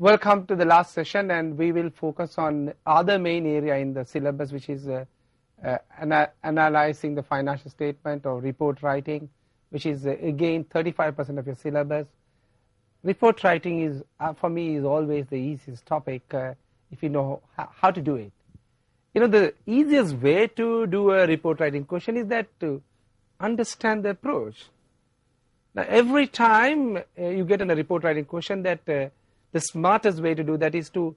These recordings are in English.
Welcome to the last session, and we will focus on other main area in the syllabus, which is analyzing the financial statement or report writing, which is again 35% of your syllabus. Report writing is for me is always the easiest topic if you know how to do it. You know, the easiest way to do a report writing question is that to understand the approach. Now, every time you get in a report writing question, that the smartest way to do that is to,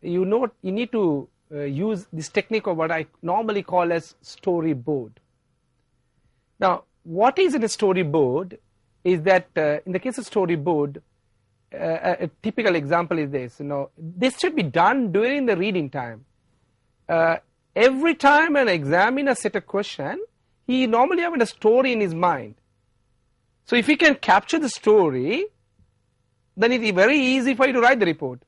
you need to use this technique of what I normally call as storyboard. Now, what is in a storyboard is that in the case of storyboard, a typical example is this. This should be done during the reading time. Every time an examiner set a question, he normally has a story in his mind. So if he can capture the story, then it's very easy for you to write the report.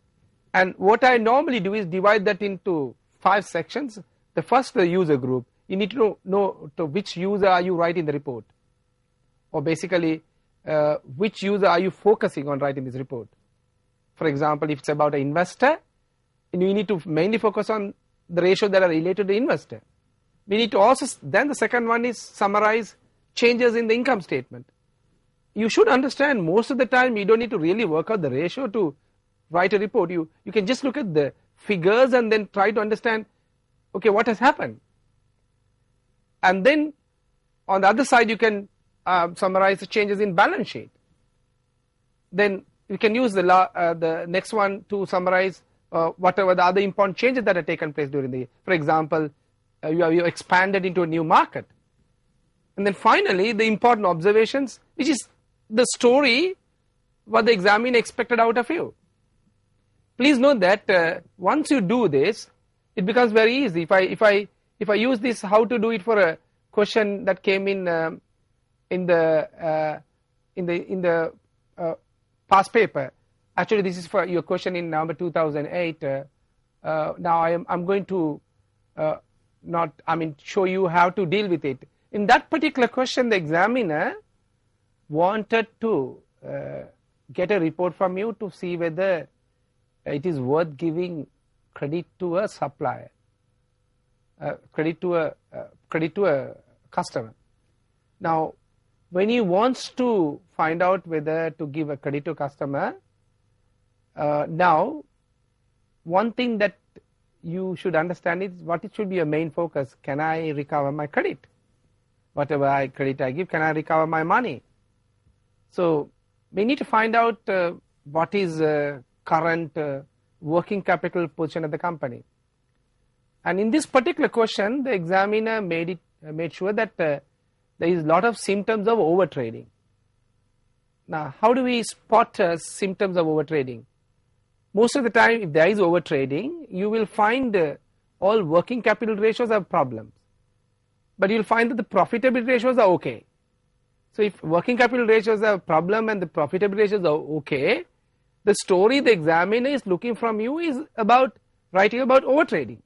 And what I normally do is divide that into 5 sections. The first, the user group. You need to know to which user are you writing the report, or basically which user are you focusing on writing this report. For example, if it's about an investor, you need to mainly focus on the ratios that are related to the investor. We need to also, then the second one is summarize changes in the income statement. You should understand most of the time you don't need to really work out the ratio to write a report. You can just look at the figures and then try to understand, okay, what has happened. And then on the other side you can summarize the changes in balance sheet. Then you can use the next one to summarize whatever the other important changes that have taken place during the year. For example, you expanded into a new market. And then finally, the important observations, which is the story what the examiner expected out of you. Please note that once you do this, it becomes very easy. If I use this, how to do it for a question that came in the past paper. Actually, this is for your question in November 2008. Now I'm going to show you how to deal with it. In that particular question, the examiner wanted to get a report from you to see whether it is worth giving credit to a supplier, credit to a customer. Now, when he wants to find out whether to give a credit to a customer, now one thing that you should understand is what it should be your main focus. Can I recover my credit? Whatever credit I give, can I recover my money? So we need to find out what is current working capital position of the company. And in this particular question, the examiner made sure that there is a lot of symptoms of overtrading. Now, how do we spot symptoms of overtrading? Most of the time, if there is overtrading, you will find all working capital ratios have problems. But you'll find that the profitability ratios are okay. So if working capital ratios are a problem and the profitability ratios are okay, the story the examiner is looking from you is about writing about overtrading.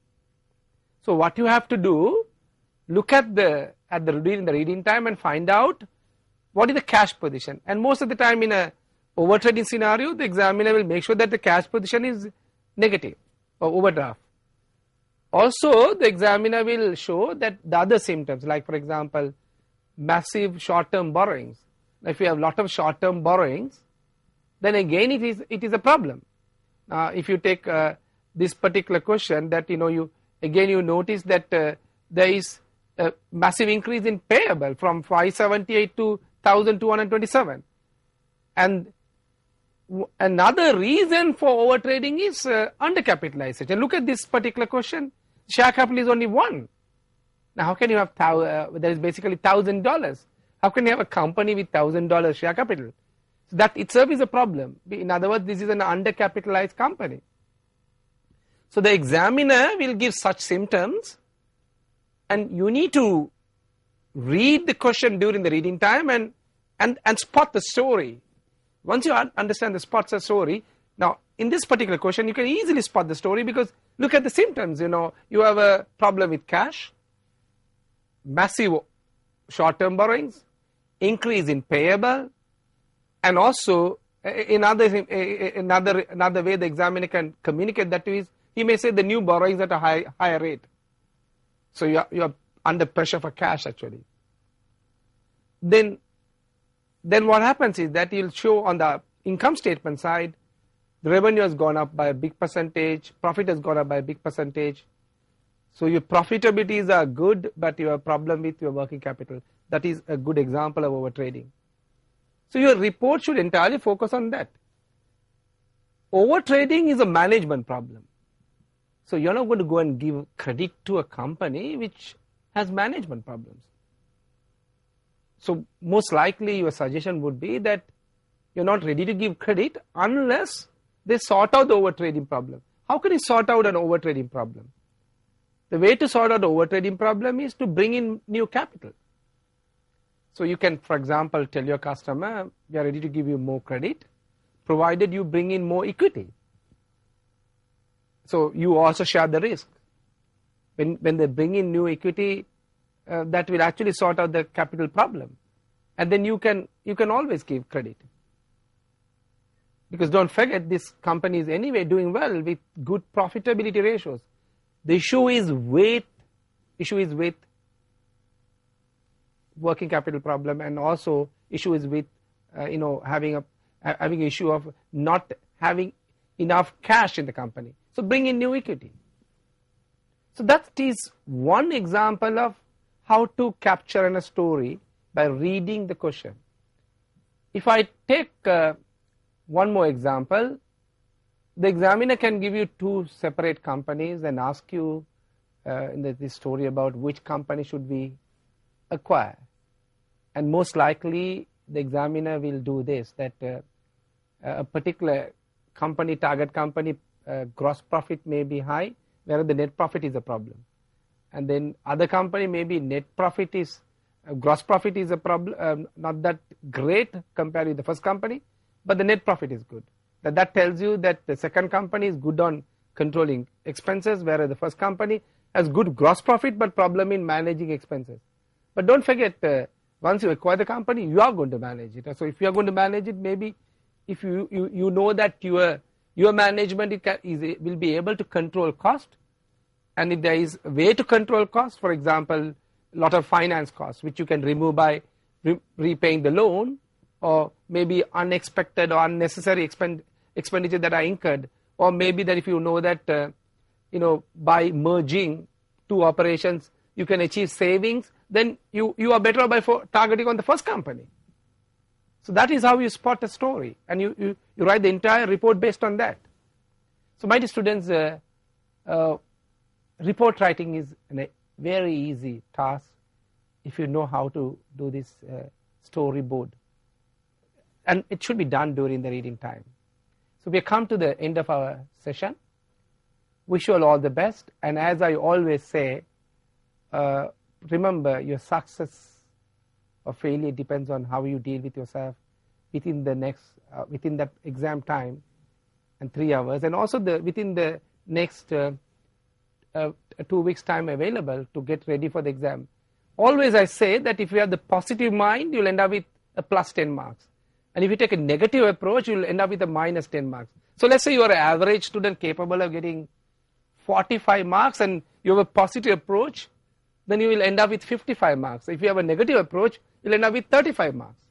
So what you have to do, look at the reading time and find out what is the cash position. And most of the time in a overtrading scenario, the examiner will make sure that the cash position is negative or overdraft. Also, the examiner will show that the other symptoms, like for example, massive short-term borrowings. Now, if you have a lot of short-term borrowings, then again it is a problem. Now, if you take this particular question, that you notice that there is a massive increase in payable from 578 to 1,227, and another reason for overtrading is undercapitalization. Look at this particular question. Share capital is only 1. Now, how can you have there is basically $1,000? How can you have a company with $1,000 share capital? So that itself is a problem. In other words, this is an undercapitalized company. So the examiner will give such symptoms, and you need to read the question during the reading time and spot the story. Once you understand the spots of story, now in this particular question you can easily spot the story, because look at the symptoms. You have a problem with cash, massive short-term borrowings, increase in payable, and also Another way the examiner can communicate that to is, he may say the new borrowings at a higher rate. So you are under pressure for cash actually. Then what happens is that you'll show on the income statement side, the revenue has gone up by a big percentage, profit has gone up by a big percentage. So your profitabilities are good, but you have a problem with your working capital. That is a good example of overtrading. So your report should entirely focus on that. Overtrading is a management problem. So you're not going to go and give credit to a company which has management problems. So most likely your suggestion would be that you're not ready to give credit unless they sort out the overtrading problem. How can you sort out an overtrading problem? The way to sort out the overtrading problem is to bring in new capital. So you can, for example, tell your customer, we are ready to give you more credit, provided you bring in more equity. So you also share the risk. When they bring in new equity, that will actually sort out the capital problem. And then you can always give credit. Because don't forget, this company is anyway doing well with good profitability ratios. The issue is with working capital problem, and also issue is with having an issue of not having enough cash in the company. So bring in new equity. So that is one example of how to capture in a story by reading the question. If I take one more example, the examiner can give you two separate companies and ask you in this story about which company should we acquire. And most likely the examiner will do this, that a particular company, target company, gross profit may be high, whereas the net profit is a problem. And then other company, maybe gross profit is a problem, not that great compared with the first company, but the net profit is good. That tells you that the second company is good on controlling expenses, whereas the first company has good gross profit but problem in managing expenses. But don't forget, once you acquire the company, you are going to manage it. So if you are going to manage it, maybe if you know that your management will be able to control cost, and if there is a way to control cost, for example, a lot of finance costs which you can remove by repaying the loan, or maybe unexpected or unnecessary expenditure that are incurred, or maybe that if you know that by merging two operations you can achieve savings, then you are better off by targeting on the first company. So that is how you spot a story, and you write the entire report based on that. So my dear students, report writing is a very easy task if you know how to do this storyboard, and it should be done during the reading time. So we have come to the end of our session. Wish you all the best, and as I always say, remember, your success or failure depends on how you deal with yourself within that exam time and 3 hours, and also within the next 2 weeks time available to get ready for the exam. Always I say that if you have the positive mind, you'll end up with a plus 10 marks. And if you take a negative approach, you'll end up with a minus 10 marks. So let's say you are an average student capable of getting 45 marks and you have a positive approach, then you will end up with 55 marks. If you have a negative approach, you'll end up with 35 marks.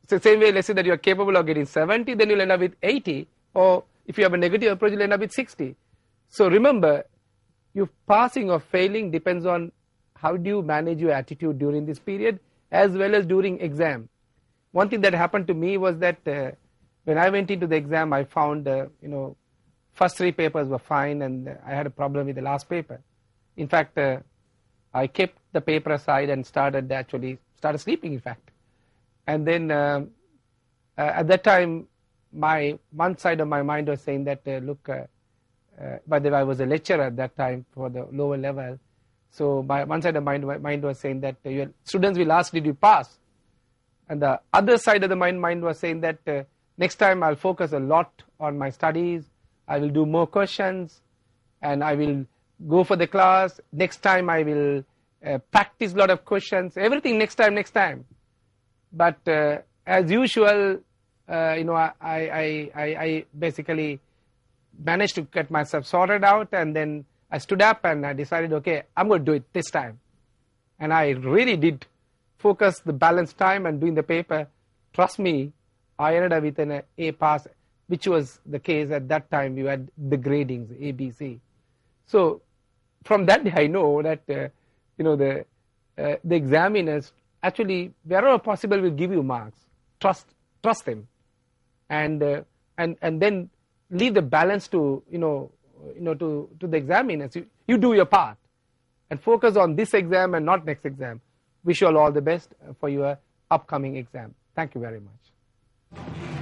So same way, let's say that you are capable of getting 70, then you'll end up with 80. Or if you have a negative approach, you'll end up with 60. So remember, your passing or failing depends on how do you manage your attitude during this period as well as during exam. One thing that happened to me was that when I went into the exam, I found, first 3 papers were fine, and I had a problem with the last paper. In fact, I kept the paper aside and started sleeping, in fact. And then at that time, one side of my mind was saying that, by the way, I was a lecturer at that time for the lower level. So one side of my mind was saying that your students will ask, did you pass? And the other side of the mind was saying that next time I'll focus a lot on my studies, I will do more questions, and I will go for the class. Next time I will practice a lot of questions, everything next time. But as usual, I basically managed to get myself sorted out, and then I stood up and I decided, okay, I'm going to do it this time. And I really did focus the balance time and doing the paper. Trust me, I ended up with an A pass, which was the case at that time. You had the gradings, A, B, C. So from that day, I know that the examiners actually, wherever possible, will give you marks. Trust them, and then leave the balance to to the examiners. You do your part, and focus on this exam and not next exam. Wish you all the best for your upcoming exam. Thank you very much.